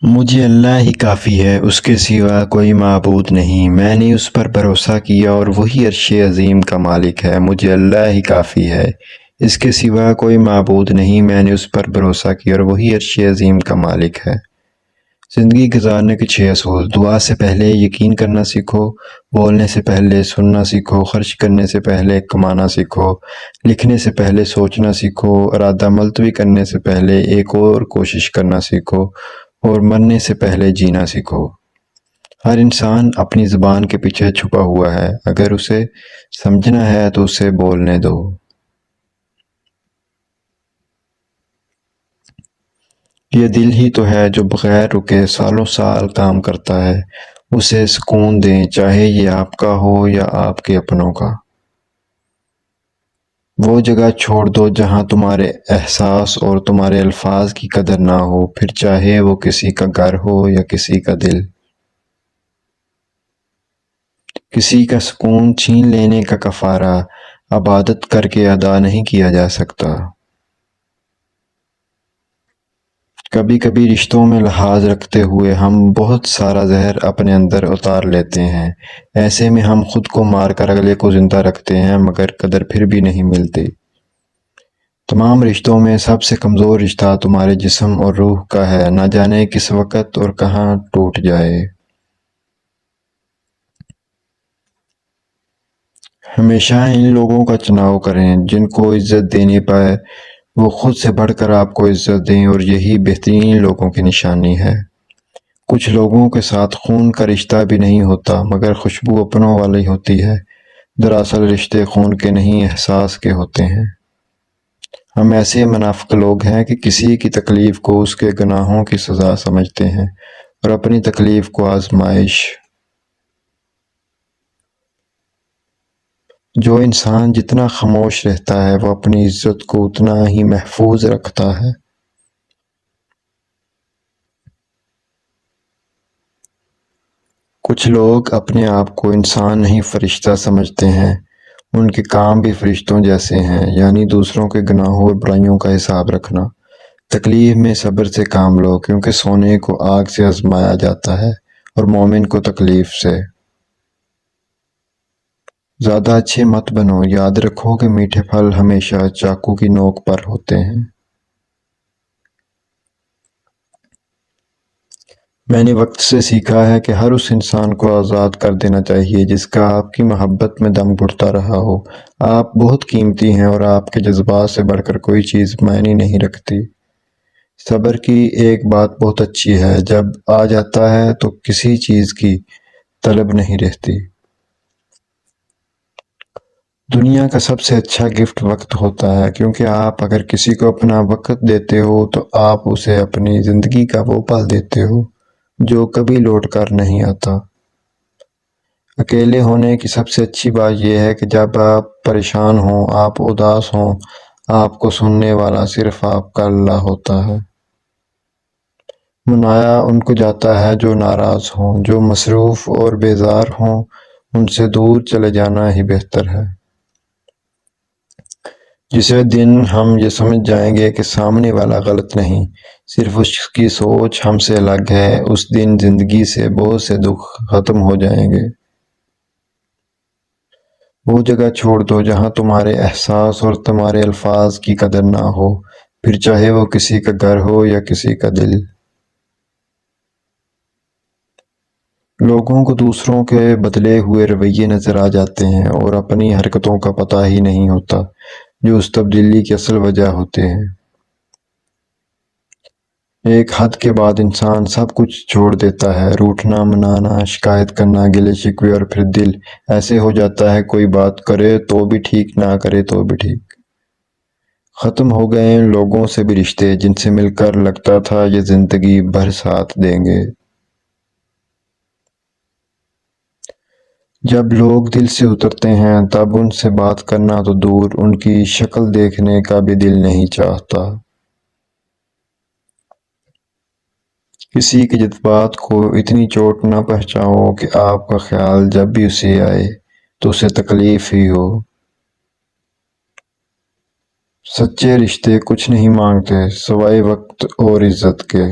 مجھے اللہ ہی کافی ہے، اس کے سوا کوئی معبود نہیں۔ میں نے اس پر بھروسہ کیا اور وہی عرش عظیم کا مالک ہے۔ مجھے اللہ ہی کافی ہے، اس کے سوا کوئی معبود نہیں۔ میں نے اس پر بھروسہ کیا اور وہی عرش عظیم کا مالک ہے۔ زندگی گزارنے کے 6 اصول: دعا سے پہلے یقین کرنا سیکھو، بولنے سے پہلے سننا سیکھو، خرچ کرنے سے پہلے کمانا سیکھو، لکھنے سے پہلے سوچنا سیکھو، ارادہ ملتوی کرنے سے پہلے ایک اور کوشش کرنا سیکھو، اور مرنے سے پہلے جینا سیکھو۔ ہر انسان اپنی زبان کے پیچھے چھپا ہوا ہے، اگر اسے سمجھنا ہے تو اسے بولنے دو۔ یہ دل ہی تو ہے جو بغیر رکے سالوں سال کام کرتا ہے، اسے سکون دیں، چاہے یہ آپ کا ہو یا آپ کے اپنوں کا۔ وہ جگہ چھوڑ دو جہاں تمہارے احساس اور تمہارے الفاظ کی قدر نہ ہو، پھر چاہے وہ کسی کا گھر ہو یا کسی کا دل۔ کسی کا سکون چھین لینے کا کفارہ عبادت کر کے ادا نہیں کیا جا سکتا۔ کبھی کبھی رشتوں میں لحاظ رکھتے ہوئے ہم بہت سارا زہر اپنے اندر اتار لیتے ہیں۔ ایسے میں ہم خود کو مار کر اگلے کو زندہ رکھتے ہیں، مگر قدر پھر بھی نہیں ملتی۔ تمام رشتوں میں سب سے کمزور رشتہ تمہارے جسم اور روح کا ہے، نہ جانے کس وقت اور کہاں ٹوٹ جائے۔ ہمیشہ ان لوگوں کا چناؤ کریں جن کو عزت دینی پائے، وہ خود سے بڑھ کر آپ کو عزت دیں، اور یہی بہترین لوگوں کی نشانی ہے۔ کچھ لوگوں کے ساتھ خون کا رشتہ بھی نہیں ہوتا، مگر خوشبو اپنوں والی ہوتی ہے۔ دراصل رشتے خون کے نہیں، احساس کے ہوتے ہیں۔ ہم ایسے منافق لوگ ہیں کہ کسی کی تکلیف کو اس کے گناہوں کی سزا سمجھتے ہیں، اور اپنی تکلیف کو آزمائش۔ جو انسان جتنا خاموش رہتا ہے وہ اپنی عزت کو اتنا ہی محفوظ رکھتا ہے۔ کچھ لوگ اپنے آپ کو انسان نہیں فرشتہ سمجھتے ہیں۔ ان کے کام بھی فرشتوں جیسے ہیں، یعنی دوسروں کے گناہوں اور برائیوں کا حساب رکھنا۔ تکلیف میں صبر سے کام لو، کیونکہ سونے کو آگ سے آزمایا جاتا ہے، اور مومن کو تکلیف سے۔ زیادہ اچھے مت بنو، یاد رکھو کہ میٹھے پھل ہمیشہ چاقو کی نوک پر ہوتے ہیں۔ میں نے وقت سے سیکھا ہے کہ ہر اس انسان کو آزاد کر دینا چاہیے جس کا آپ کی محبت میں دم گھٹتا رہا ہو۔ آپ بہت قیمتی ہیں، اور آپ کے جذبات سے بڑھ کر کوئی چیز معنی نہیں رکھتی۔ صبر کی ایک بات بہت اچھی ہے، جب آ جاتا ہے تو کسی چیز کی طلب نہیں رہتی۔ دنیا کا سب سے اچھا گفٹ وقت ہوتا ہے، کیونکہ آپ اگر کسی کو اپنا وقت دیتے ہو تو آپ اسے اپنی زندگی کا وہ پل دیتے ہو جو کبھی لوٹ کر نہیں آتا۔ اکیلے ہونے کی سب سے اچھی بات یہ ہے کہ جب آپ پریشان ہوں، آپ اداس ہوں، آپ کو سننے والا صرف آپ کا اللہ ہوتا ہے۔ منایا ان کو جاتا ہے جو ناراض ہوں، جو مصروف اور بیزار ہوں، ان سے دور چلے جانا ہی بہتر ہے۔ جسے دن ہم یہ سمجھ جائیں گے کہ سامنے والا غلط نہیں، صرف اس کی سوچ ہم سے الگ ہے، اس دن زندگی سے بہت سے دکھ ختم ہو جائیں گے۔ وہ جگہ چھوڑ دو جہاں تمہارے احساس اور تمہارے الفاظ کی قدر نہ ہو، پھر چاہے وہ کسی کا گھر ہو یا کسی کا دل۔ لوگوں کو دوسروں کے بدلے ہوئے رویے نظر آ جاتے ہیں، اور اپنی حرکتوں کا پتہ ہی نہیں ہوتا جو اس تبدیلی کی اصل وجہ ہوتے ہیں۔ ایک حد کے بعد انسان سب کچھ چھوڑ دیتا ہے، روٹھنا، منانا، شکایت کرنا، گلے شکوے، اور پھر دل ایسے ہو جاتا ہے کوئی بات کرے تو بھی ٹھیک، نہ کرے تو بھی ٹھیک۔ ختم ہو گئے ان لوگوں سے بھی رشتے جن سے مل کر لگتا تھا یہ زندگی بھر ساتھ دیں گے۔ جب لوگ دل سے اترتے ہیں تب ان سے بات کرنا تو دور، ان کی شکل دیکھنے کا بھی دل نہیں چاہتا۔ کسی کے جذبات کو اتنی چوٹ نہ پہنچاؤ کہ آپ کا خیال جب بھی اسے آئے تو اسے تکلیف ہی ہو۔ سچے رشتے کچھ نہیں مانگتے سوائے وقت اور عزت کے۔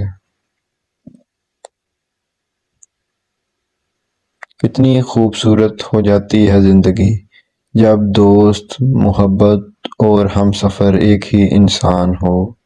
کتنی خوبصورت ہو جاتی ہے زندگی جب دوست، محبت اور ہم سفر ایک ہی انسان ہو۔